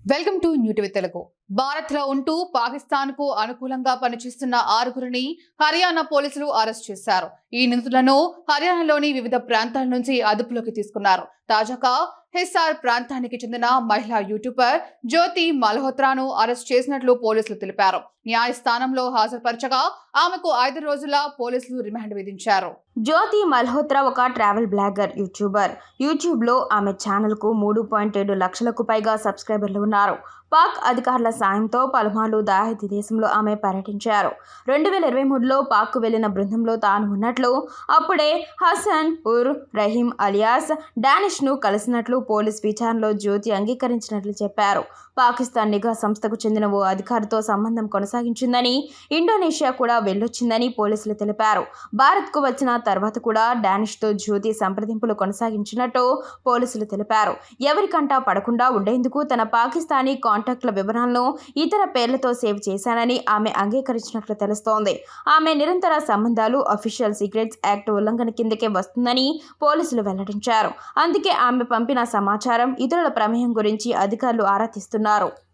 Welcome to new TV Telugu. Bharat లో ఉంటూ పాకిస్తాన్ కు అనుకూలంగా పనిచేస్తున్న ఆరుగురిని హర్యానా పోలీసులు అరెస్ట్ చేశారు. ఈ నిందితులను హర్యానాలోని వివిధ ప్రాంతాల నుంచి అదుపులోకి తీసుకున్నారు. తాజాగా హిసార్ ప్రాంతానికి చెందిన మహిళా యూట్యూబర్ జ్యోతి మల్హోత్రాను అరెస్ట్ చేసినట్లు పోలీసులు తెలిపారు. న్యాయస్థానంలో హాజరుపరచగా ఆమెకు 5 రోజుల పోలీసులు రిమాండ్ విధించారు. జ్యోతి మల్హోత్రా ఒక ట్రావెల్ బ్లాగర్, యూట్యూబర్. యూట్యూబ్లో ఆమె ఛానల్కు 3.7 లక్షలకు పైగా సబ్స్క్రైబర్లు ఉన్నారు. పాక్ అధికారుల సాయంతో పలుమార్లు దాయాది దేశంలో ఆమె పర్యటించారు. 2023లో పాక్కు వెళ్లిన బృందంలో తాను ఉన్నట్లు, అప్పుడే హసన్ ఉర్ రహీం అలియాస్ డానిష్ను కలిసినట్లు పోలీస్ విచారణలో జ్యోతి అంగీకరించినట్లు చెప్పారు. పాకిస్తాన్ నిఘా సంస్థకు చెందిన ఓ అధికారితో సంబంధం కొనసాగించిందని, ఇండోనేషియా కూడా వెళ్లొచ్చిందని పోలీసులు తెలిపారు. భారత్కు వచ్చిన తర్వాత కూడా డానిష్తో జ్యోతి సంప్రదింపులు కొనసాగించినట్టు పోలీసులు తెలిపారు. ఎవరికంటా పడకుండా ఉండేందుకు తన పాకిస్తానీ కాంటాక్ట్ల వివరాలను ఇతర పేర్లతో సేవ్ చేశానని ఆమె అంగీకరించినట్లు తెలుస్తోంది. ఆమె నిరంతర సంబంధాలు అఫీషియల్ సీక్రెట్స్ యాక్ట్ ఉల్లంఘన కిందకే వస్తుందని పోలీసులు వెల్లడించారు. అందుకే ఆమె పంపిన సమాచారం, ఇతరుల ప్రమేయం గురించి అధికారులు ఆరా తీస్తున్నారు.